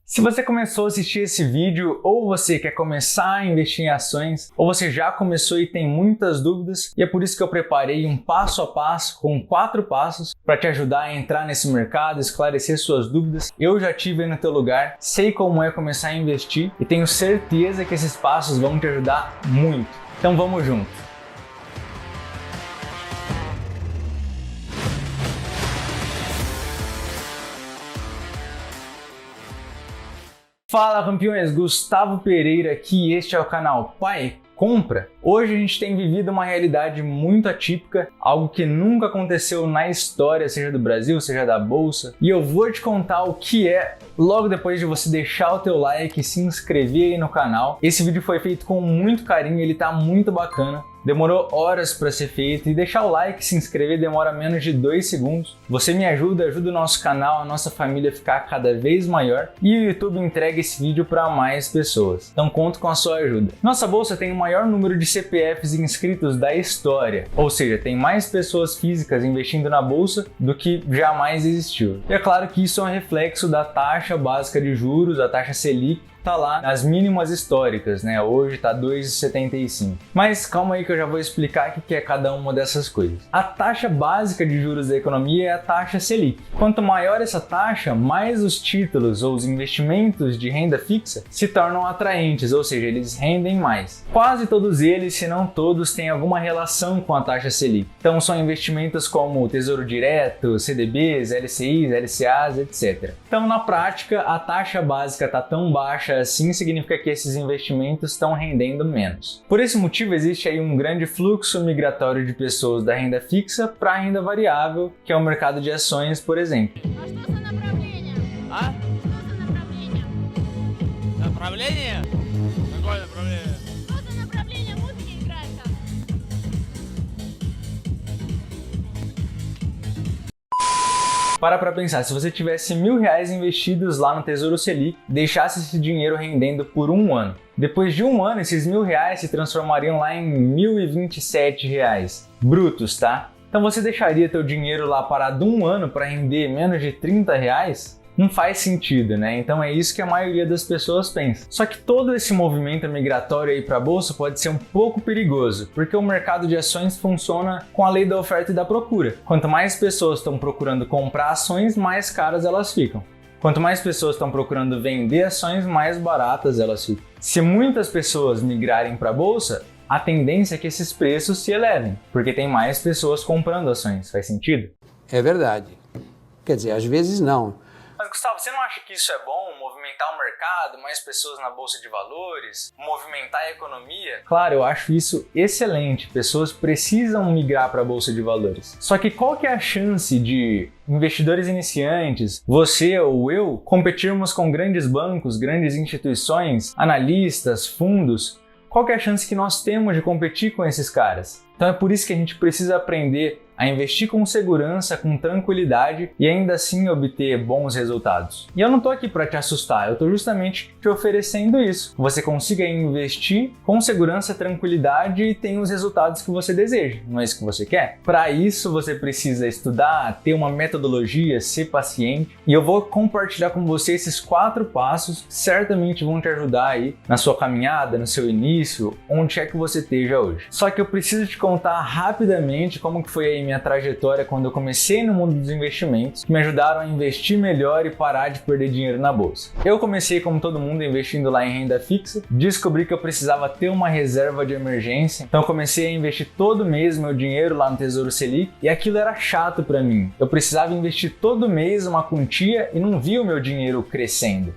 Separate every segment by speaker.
Speaker 1: Se você começou a assistir esse vídeo, ou você quer começar a investir em ações, ou você já começou e tem muitas dúvidas, e é por isso que eu preparei um passo a passo com 4 passos para te ajudar a entrar nesse mercado, esclarecer suas dúvidas. Eu já estive aí no teu lugar, sei como é começar a investir e tenho certeza que esses passos vão te ajudar muito. Então vamos junto! Fala campeões, Gustavo Pereira aqui, este é o canal Pai Compra. Hoje a gente tem vivido uma realidade muito atípica, algo que nunca aconteceu na história, seja do Brasil, seja da Bolsa, e eu vou te contar o que é logo depois de você deixar o teu like e se inscrever aí no canal. Esse vídeo foi feito com muito carinho, ele tá muito bacana. Demorou horas para ser feito e deixar o like e se inscrever demora menos de 2 segundos. Você me ajuda o nosso canal, a nossa família a ficar cada vez maior e o YouTube entrega esse vídeo para mais pessoas. Então conto com a sua ajuda. Nossa bolsa tem o maior número de CPFs inscritos da história, ou seja, tem mais pessoas físicas investindo na bolsa do que jamais existiu. E é claro que isso é um reflexo da taxa básica de juros, a taxa Selic, tá lá nas mínimas históricas, né? Hoje tá 2,75. Mas calma aí que eu já vou explicar o que é cada uma dessas coisas. A taxa básica de juros da economia é a taxa Selic. Quanto maior essa taxa, mais os títulos ou os investimentos de renda fixa se tornam atraentes, ou seja, eles rendem mais. Quase todos eles, se não todos, têm alguma relação com a taxa Selic. Então são investimentos como Tesouro Direto, CDBs, LCIs, LCAs, etc. Então na prática, a taxa básica tá tão baixa assim, significa que esses investimentos estão rendendo menos. Por esse motivo, existe aí um grande fluxo migratório de pessoas da renda fixa para a renda variável, que é o mercado de ações, por exemplo.
Speaker 2: Направление? Какое направление?
Speaker 1: Para pensar, se você tivesse R$1.000 investidos lá no Tesouro Selic, deixasse esse dinheiro rendendo por um ano. Depois de um ano, esses R$1.000 se transformariam lá em R$1.027, brutos, tá? Então você deixaria teu dinheiro lá parado um ano para render menos de R$30? Não faz sentido, né? Então é isso que a maioria das pessoas pensa. Só que todo esse movimento migratório aí para a bolsa pode ser um pouco perigoso, porque o mercado de ações funciona com a lei da oferta e da procura. Quanto mais pessoas estão procurando comprar ações, mais caras elas ficam. Quanto mais pessoas estão procurando vender ações, mais baratas elas ficam. Se muitas pessoas migrarem para a bolsa, a tendência é que esses preços se elevem, porque tem mais pessoas comprando ações. Faz sentido?
Speaker 3: É verdade. Quer dizer, às vezes não.
Speaker 1: Mas Gustavo, você não acha que isso é bom? Movimentar o mercado, mais pessoas na bolsa de valores, movimentar a economia? Claro, eu acho isso excelente. Pessoas precisam migrar para a bolsa de valores. Só que qual que é a chance de investidores iniciantes, você ou eu, competirmos com grandes bancos, grandes instituições, analistas, fundos? Qual que é a chance que nós temos de competir com esses caras? Então é por isso que a gente precisa aprender a investir com segurança, com tranquilidade e ainda assim obter bons resultados. E eu não tô aqui para te assustar, eu tô justamente te oferecendo isso. Você consiga investir com segurança, tranquilidade e tenha os resultados que você deseja. Não é isso que você quer? Para isso você precisa estudar, ter uma metodologia, ser paciente. E eu vou compartilhar com você esses 4 passos que certamente vão te ajudar aí na sua caminhada, no seu início, onde é que você esteja hoje. Só que eu preciso te contar rapidamente como que foi aí minha trajetória quando eu comecei no mundo dos investimentos, que me ajudaram a investir melhor e parar de perder dinheiro na bolsa. Eu comecei, como todo mundo, investindo lá em renda fixa, descobri que eu precisava ter uma reserva de emergência, então eu comecei a investir todo mês meu dinheiro lá no Tesouro Selic e aquilo era chato para mim. Eu precisava investir todo mês uma quantia e não via o meu dinheiro crescendo.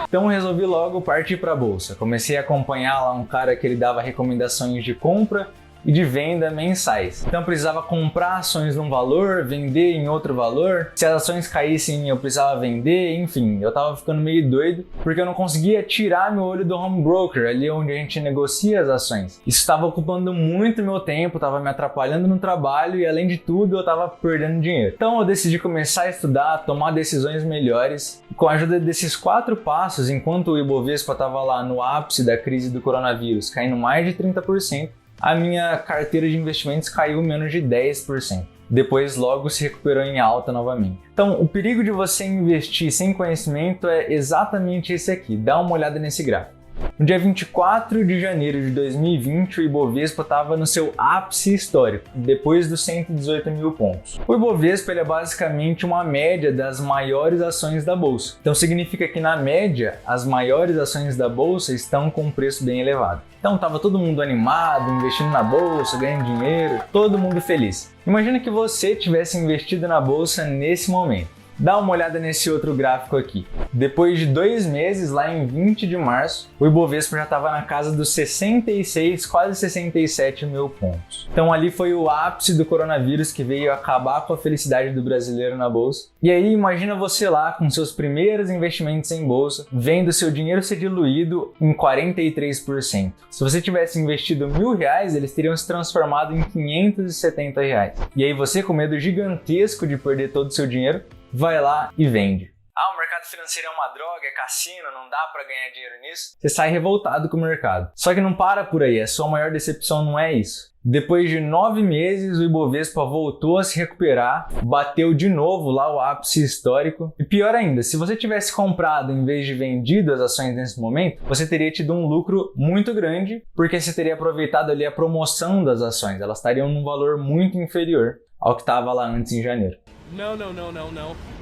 Speaker 1: Então eu resolvi logo partir para a bolsa. Comecei a acompanhar lá um cara que ele dava recomendações de compra e de venda mensais. Então eu precisava comprar ações num valor, vender em outro valor. Se as ações caíssem, eu precisava vender, enfim, eu tava ficando meio doido porque eu não conseguia tirar meu olho do home broker, ali onde a gente negocia as ações. Isso estava ocupando muito meu tempo, estava me atrapalhando no trabalho e além de tudo eu estava perdendo dinheiro. Então eu decidi começar a estudar, tomar decisões melhores. E com a ajuda desses 4 passos, enquanto o Ibovespa estava lá no ápice da crise do coronavírus, caindo mais de 30%, a minha carteira de investimentos caiu menos de 10%. depois logo se recuperou em alta novamente. Então, o perigo de você investir sem conhecimento é exatamente esse aqui. Dá uma olhada nesse gráfico. No dia 24 de janeiro de 2020, o Ibovespa estava no seu ápice histórico, depois dos 118 mil pontos. O Ibovespa ele é basicamente uma média das maiores ações da Bolsa. Então significa que na média, as maiores ações da Bolsa estão com um preço bem elevado. Então estava todo mundo animado, investindo na Bolsa, ganhando dinheiro, todo mundo feliz. Imagina que você tivesse investido na Bolsa nesse momento. Dá uma olhada nesse outro gráfico aqui. Depois de 2 meses, lá em 20 de março, o Ibovespa já estava na casa dos 66, quase 67 mil pontos. Então ali foi o ápice do coronavírus que veio acabar com a felicidade do brasileiro na bolsa. E aí imagina você lá com seus primeiros investimentos em bolsa, vendo seu dinheiro ser diluído em 43%. Se você tivesse investido R$1.000, eles teriam se transformado em R$570. E aí você, com medo gigantesco de perder todo o seu dinheiro, vai lá e vende.
Speaker 2: Ah, o mercado financeiro é uma droga, é cassino, não dá pra ganhar dinheiro nisso?
Speaker 1: Você sai revoltado com o mercado. Só que não para por aí, a sua maior decepção não é isso. Depois de 9 meses, o Ibovespa voltou a se recuperar, bateu de novo lá o ápice histórico. E pior ainda, se você tivesse comprado em vez de vendido as ações nesse momento, você teria tido um lucro muito grande, porque você teria aproveitado ali a promoção das ações. Elas estariam num valor muito inferior ao que estava lá antes em janeiro.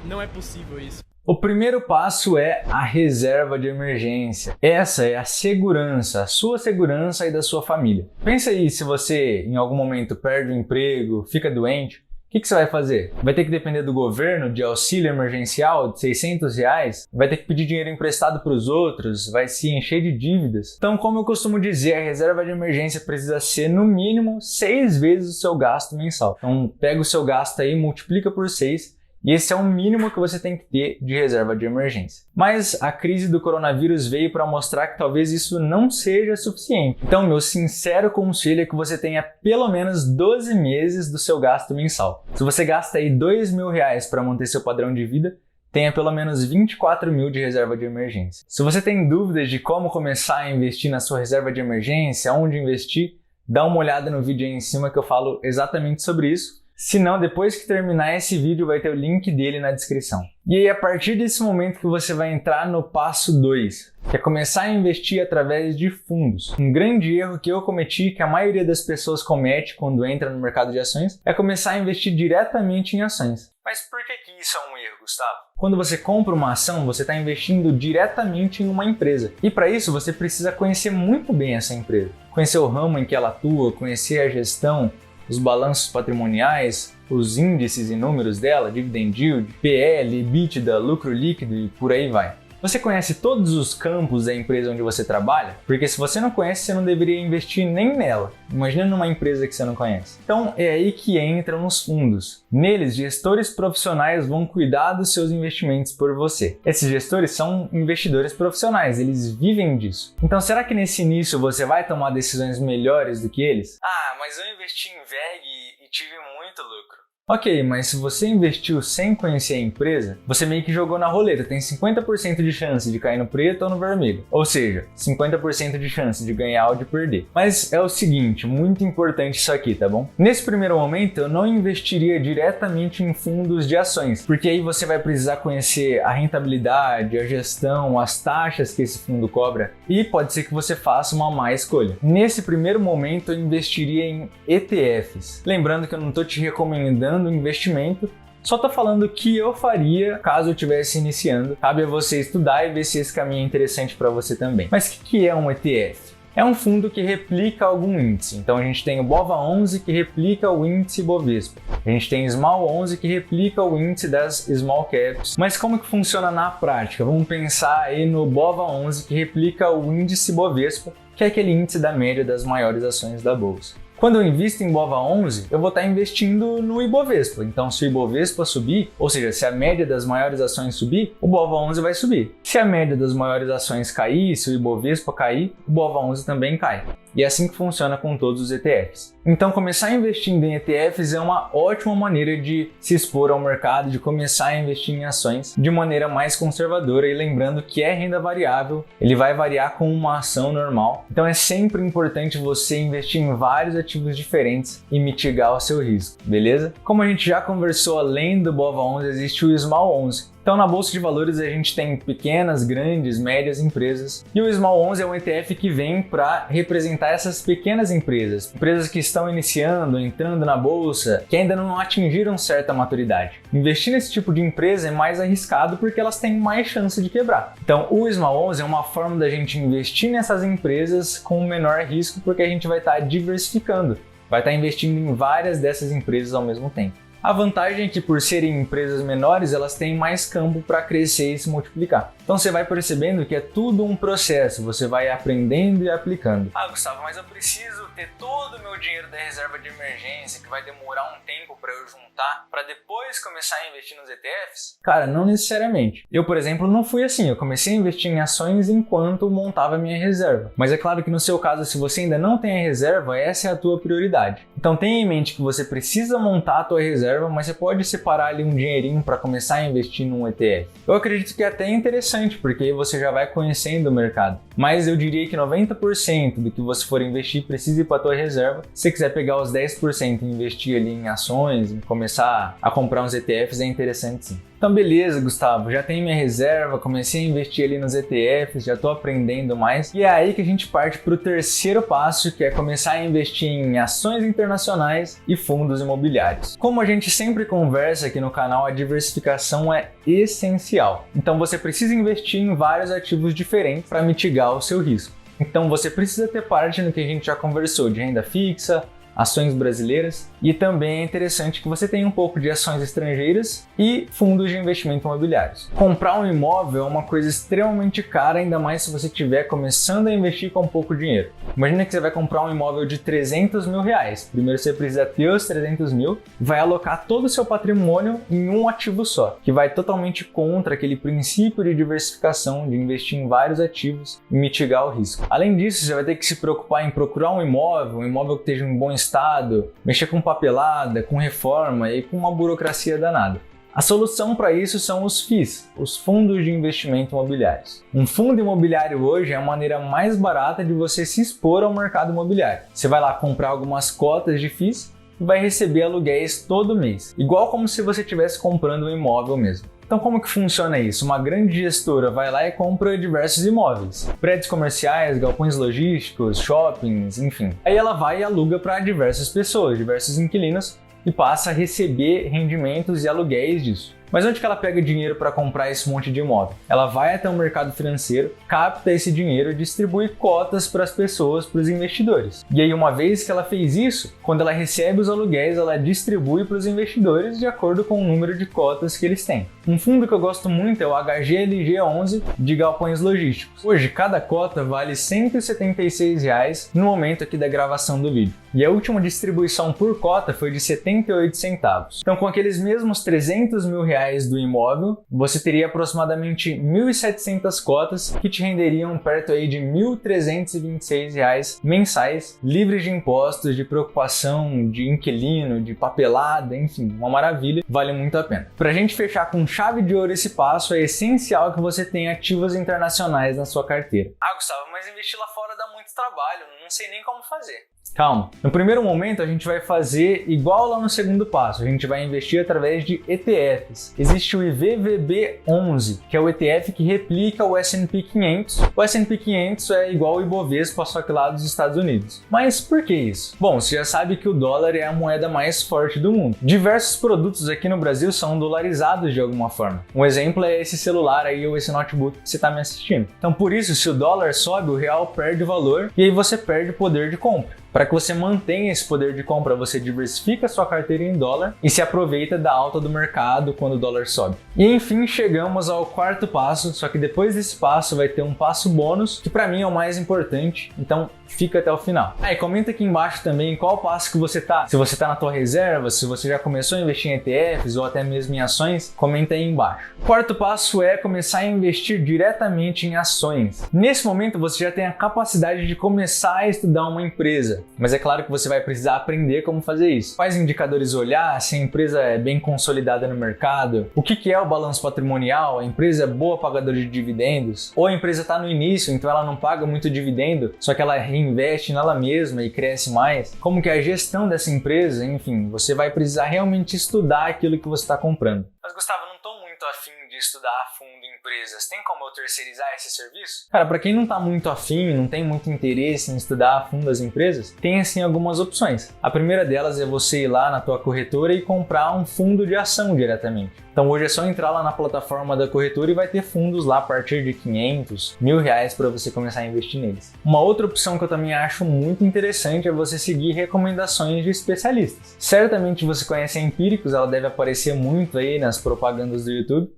Speaker 2: Não é possível isso.
Speaker 1: O primeiro passo é a reserva de emergência. Essa é a segurança, a sua segurança e da sua família. Pensa aí, se você em algum momento perde o emprego, fica doente, o que você vai fazer? Vai ter que depender do governo, de auxílio emergencial de R$600? Vai ter que pedir dinheiro emprestado para os outros? Vai se encher de dívidas? Então, como eu costumo dizer, a reserva de emergência precisa ser no mínimo 6 vezes o seu gasto mensal. Então, pega o seu gasto aí, multiplica por 6. E esse é o mínimo que você tem que ter de reserva de emergência. Mas a crise do coronavírus veio para mostrar que talvez isso não seja suficiente. Então, meu sincero conselho é que você tenha pelo menos 12 meses do seu gasto mensal. Se você gasta aí R$2.000 para manter seu padrão de vida, tenha pelo menos 24 mil de reserva de emergência. Se você tem dúvidas de como começar a investir na sua reserva de emergência, onde investir, dá uma olhada no vídeo aí em cima que eu falo exatamente sobre isso. Se não, depois que terminar esse vídeo vai ter o link dele na descrição. E aí, a partir desse momento que você vai entrar no passo 2, que é começar a investir através de fundos. Um grande erro que eu cometi, que a maioria das pessoas comete quando entra no mercado de ações, é começar a investir diretamente em ações.
Speaker 2: Mas por que isso é um erro, Gustavo?
Speaker 1: Quando você compra uma ação, você está investindo diretamente em uma empresa. E para isso, você precisa conhecer muito bem essa empresa. Conhecer o ramo em que ela atua, conhecer a gestão, os balanços patrimoniais, os índices e números dela, dividend yield, PL, EBITDA, lucro líquido e por aí vai. Você conhece todos os campos da empresa onde você trabalha? Porque se você não conhece, você não deveria investir nem nela. Imagina numa empresa que você não conhece. Então é aí que entram os fundos. Neles, gestores profissionais vão cuidar dos seus investimentos por você. Esses gestores são investidores profissionais, eles vivem disso. Então será que nesse início você vai tomar decisões melhores do que eles?
Speaker 2: Ah, mas eu investi em VEG e tive muito lucro.
Speaker 1: Ok, mas se você investiu sem conhecer a empresa, você meio que jogou na roleta, tem 50% de chance de cair no preto ou no vermelho. Ou seja, 50% de chance de ganhar ou de perder. Mas é o seguinte, muito importante isso aqui, tá bom? Nesse primeiro momento, eu não investiria diretamente em fundos de ações, porque aí você vai precisar conhecer a rentabilidade, a gestão, as taxas que esse fundo cobra e pode ser que você faça uma má escolha. Nesse primeiro momento, eu investiria em ETFs. Lembrando que eu não estou te recomendando o investimento, só tô falando o que eu faria caso eu estivesse iniciando. Cabe a você estudar e ver se esse caminho é interessante para você também. Mas o que é um ETF? É um fundo que replica algum índice. Então a gente tem o BOVA11 que replica o índice Bovespa. A gente tem Small 11 que replica o índice das Small Caps. Mas como que funciona na prática? Vamos pensar aí no BOVA11 que replica o índice Bovespa, que é aquele índice da média das maiores ações da bolsa. Quando eu invisto em BOVA11, eu vou estar investindo no Ibovespa. Então, se o Ibovespa subir, ou seja, se a média das maiores ações subir, o BOVA11 vai subir. Se a média das maiores ações cair, se o Ibovespa cair, o BOVA11 também cai. E é assim que funciona com todos os ETFs. Então, começar investindo em ETFs é uma ótima maneira de se expor ao mercado, de começar a investir em ações de maneira mais conservadora, e lembrando que é renda variável, ele vai variar com uma ação normal. Então é sempre importante você investir em vários ativos diferentes e mitigar o seu risco, beleza? Como a gente já conversou, além do BOVA11 existe o Small 11. Então, na Bolsa de Valores, a gente tem pequenas, grandes, médias empresas. E o Small 11 é um ETF que vem para representar essas pequenas empresas. Empresas que estão iniciando, entrando na Bolsa, que ainda não atingiram certa maturidade. Investir nesse tipo de empresa é mais arriscado porque elas têm mais chance de quebrar. Então, o Small 11 é uma forma da gente investir nessas empresas com menor risco, porque a gente vai estar diversificando. Vai estar investindo em várias dessas empresas ao mesmo tempo. A vantagem é que, por serem empresas menores, elas têm mais campo para crescer e se multiplicar. Então você vai percebendo que é tudo um processo, você vai aprendendo e aplicando.
Speaker 2: Ah, Gustavo, mas eu preciso ter todo o meu dinheiro da reserva de emergência, que vai demorar um tempo para eu juntar, para depois começar a investir nos ETFs?
Speaker 1: Cara, não necessariamente. Eu, por exemplo, não fui assim. Eu comecei a investir em ações enquanto montava a minha reserva. Mas é claro que no seu caso, se você ainda não tem a reserva, essa é a tua prioridade. Então tenha em mente que você precisa montar a tua reserva, mas você pode separar ali um dinheirinho para começar a investir num ETF. Eu acredito que é até interessante, porque aí você já vai conhecendo o mercado. Mas eu diria que 90% do que você for investir precisa ir para a tua reserva. Se você quiser pegar os 10% e investir ali em ações, e começar a comprar uns ETFs, é interessante sim. Então beleza, Gustavo, já tenho minha reserva, comecei a investir ali nos ETFs, já estou aprendendo mais. E é aí que a gente parte para o terceiro passo, que é começar a investir em ações internacionais e fundos imobiliários. Como a gente sempre conversa aqui no canal, a diversificação é essencial. Então você precisa investir em vários ativos diferentes para mitigar o seu risco. Então você precisa ter parte no que a gente já conversou, de renda fixa, ações brasileiras, e também é interessante que você tenha um pouco de ações estrangeiras e fundos de investimento imobiliários. Comprar um imóvel é uma coisa extremamente cara, ainda mais se você estiver começando a investir com pouco dinheiro. Imagina que você vai comprar um imóvel de 300 mil reais. Primeiro você precisa ter os 300 mil, vai alocar todo o seu patrimônio em um ativo só, que vai totalmente contra aquele princípio de diversificação, de investir em vários ativos e mitigar o risco. Além disso, você vai ter que se preocupar em procurar um imóvel que esteja em bom estado, mexer com papelada, com reforma e com uma burocracia danada. A solução para isso são os FIIs, os fundos de investimento imobiliários. Um fundo imobiliário hoje é a maneira mais barata de você se expor ao mercado imobiliário. Você vai lá comprar algumas cotas de FIIs e vai receber aluguéis todo mês, igual como se você estivesse comprando um imóvel mesmo. Então como que funciona isso? Uma grande gestora vai lá e compra diversos imóveis, prédios comerciais, galpões logísticos, shoppings, enfim. Aí ela vai e aluga para diversas pessoas, diversos inquilinos, e passa a receber rendimentos e aluguéis disso. Mas onde que ela pega dinheiro para comprar esse monte de imóvel? Ela vai até o mercado financeiro, capta esse dinheiro e distribui cotas para as pessoas, para os investidores. E aí, uma vez que ela fez isso, quando ela recebe os aluguéis, ela distribui para os investidores de acordo com o número de cotas que eles têm. Um fundo que eu gosto muito é o HGLG11 de galpões logísticos. Hoje, cada cota vale R$ 176 no momento aqui da gravação do vídeo. E a última distribuição por cota foi de 78 centavos. Então, com aqueles mesmos 300 mil reais do imóvel, você teria aproximadamente 1.700 cotas que te renderiam perto aí de R$ 1.326 mensais, livres de impostos, de preocupação, de inquilino, de papelada, enfim, uma maravilha, vale muito a pena. Para a gente fechar com chave de ouro esse passo, é essencial que você tenha ativos internacionais na sua carteira.
Speaker 2: Ah, Gustavo, mas investir lá fora dá muito trabalho, não sei nem como fazer.
Speaker 1: Calma. No primeiro momento, a gente vai fazer igual lá no segundo passo. A gente vai investir através de ETFs. Existe o IVVB11, que é o ETF que replica o S&P 500. O S&P 500 é igual ao Ibovespa, só que lá dos Estados Unidos. Mas por que isso? Bom, você já sabe que o dólar é a moeda mais forte do mundo. Diversos produtos aqui no Brasil são dolarizados de alguma forma. Um exemplo é esse celular aí ou esse notebook que você está me assistindo. Então, por isso, se o dólar sobe, o real perde valor e aí você perde poder de compra. Para que você mantenha esse poder de compra, você diversifica sua carteira em dólar e se aproveita da alta do mercado quando o dólar sobe. E enfim, chegamos ao quarto passo, só que depois desse passo vai ter um passo bônus, que para mim é o mais importante. Então, fica até o final. Aí comenta aqui embaixo também qual passo que você tá. Se você tá na tua reserva, se você já começou a investir em ETFs ou até mesmo em ações, comenta aí embaixo. O quarto passo é começar a investir diretamente em ações. Nesse momento você já tem a capacidade de começar a estudar uma empresa, mas é claro que você vai precisar aprender como fazer isso. Quais indicadores olhar, se a empresa é bem consolidada no mercado, o que é o balanço patrimonial, a empresa é boa pagadora de dividendos, ou a empresa está no início, então ela não paga muito dividendo, só que ela reinveste nela mesma e cresce mais. Como que é a gestão dessa empresa, enfim, você vai precisar realmente estudar aquilo que você está comprando.
Speaker 2: Mas Gustavo, não estou muito afim de estudar a fundo empresas. Tem como eu terceirizar esse serviço?
Speaker 1: Cara, para quem não está muito afim, não tem muito interesse em estudar a fundo as empresas, tem assim algumas opções. A primeira delas é você ir lá na tua corretora e comprar um fundo de ação diretamente. Então hoje é só entrar lá na plataforma da corretora e vai ter fundos lá a partir de 500, R$1.000 para você começar a investir neles. Uma outra opção que eu também acho muito interessante é você seguir recomendações de especialistas. Certamente você conhece a Empíricos, ela deve aparecer muito aí nas propagandas do YouTube.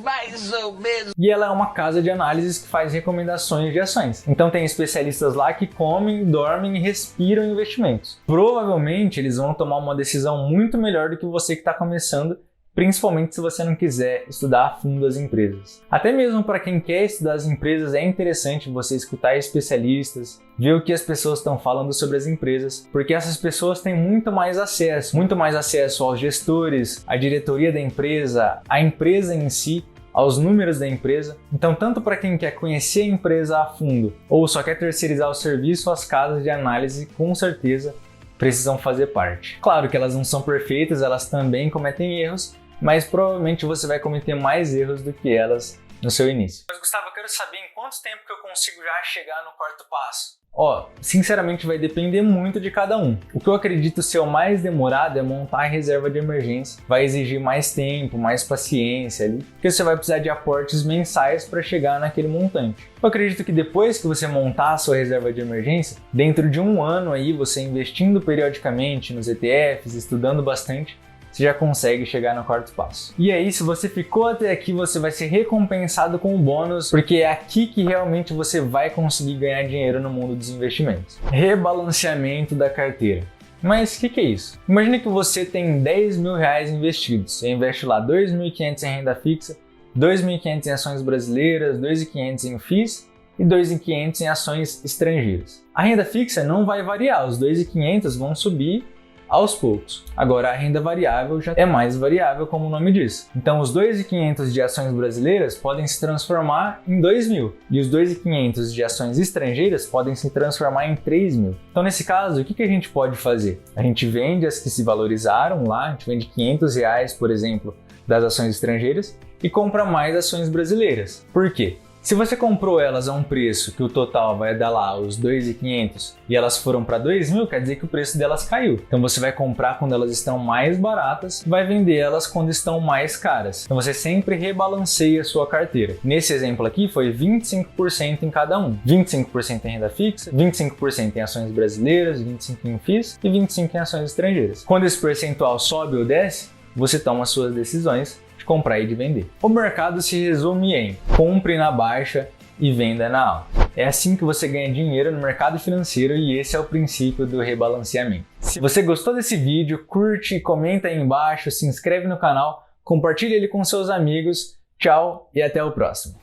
Speaker 3: Mais ou menos.
Speaker 1: E ela é uma casa de análises que faz recomendações de ações. Então tem especialistas lá que comem, dormem e respiram investimentos. Provavelmente eles vão tomar uma decisão muito melhor do que você que está começando, principalmente se você não quiser estudar a fundo as empresas. Até mesmo para quem quer estudar as empresas é interessante você escutar especialistas, ver o que as pessoas estão falando sobre as empresas, porque essas pessoas têm muito mais acesso aos gestores, à diretoria da empresa, à empresa em si, aos números da empresa. Então, tanto para quem quer conhecer a empresa a fundo ou só quer terceirizar o serviço, as casas de análise com certeza precisam fazer parte. Claro que elas não são perfeitas, elas também cometem erros, mas provavelmente você vai cometer mais erros do que elas no seu início.
Speaker 2: Mas Gustavo, eu quero saber em quanto tempo que eu consigo já chegar no quarto passo?
Speaker 1: Sinceramente vai depender muito de cada um. O que eu acredito ser o mais demorado é montar a reserva de emergência. Vai exigir mais tempo, mais paciência ali, porque você vai precisar de aportes mensais para chegar naquele montante. Eu acredito que depois que você montar a sua reserva de emergência, dentro de um ano aí, você investindo periodicamente nos ETFs, estudando bastante, você já consegue chegar no quarto passo. E aí, se você ficou até aqui, você vai ser recompensado com um bônus, porque é aqui que realmente você vai conseguir ganhar dinheiro no mundo dos investimentos. Rebalanceamento da carteira. Mas o que é isso? Imagine que você tem R$10.000 investidos. Você investe lá R$2.500 em renda fixa, R$2.500 em ações brasileiras, R$2.500 em FIIs e R$2.500 em ações estrangeiras. A renda fixa não vai variar, os R$2.500 vão subir aos poucos. Agora a renda variável já é mais variável, como o nome diz. Então os R$2.500 de ações brasileiras podem se transformar em R$2.000 e os R$2.500 de ações estrangeiras podem se transformar em R$3.000. Então nesse caso, o que a gente pode fazer? A gente vende as que se valorizaram lá, a gente vende R$500, por exemplo, das ações estrangeiras e compra mais ações brasileiras. Por quê? Se você comprou elas a um preço que o total vai dar lá os R$2.500 e elas foram para R$2.000, quer dizer que o preço delas caiu. Então você vai comprar quando elas estão mais baratas e vai vender elas quando estão mais caras. Então você sempre rebalanceia a sua carteira. Nesse exemplo aqui foi 25% em cada um. 25% em renda fixa, 25% em ações brasileiras, 25% em FIIs e 25% em ações estrangeiras. Quando esse percentual sobe ou desce, você toma as suas decisões de comprar e de vender. O mercado se resume em compre na baixa e venda na alta. É assim que você ganha dinheiro no mercado financeiro e esse é o princípio do rebalanceamento. Se você gostou desse vídeo, curte, comenta aí embaixo, se inscreve no canal, compartilhe ele com seus amigos. Tchau e até o próximo.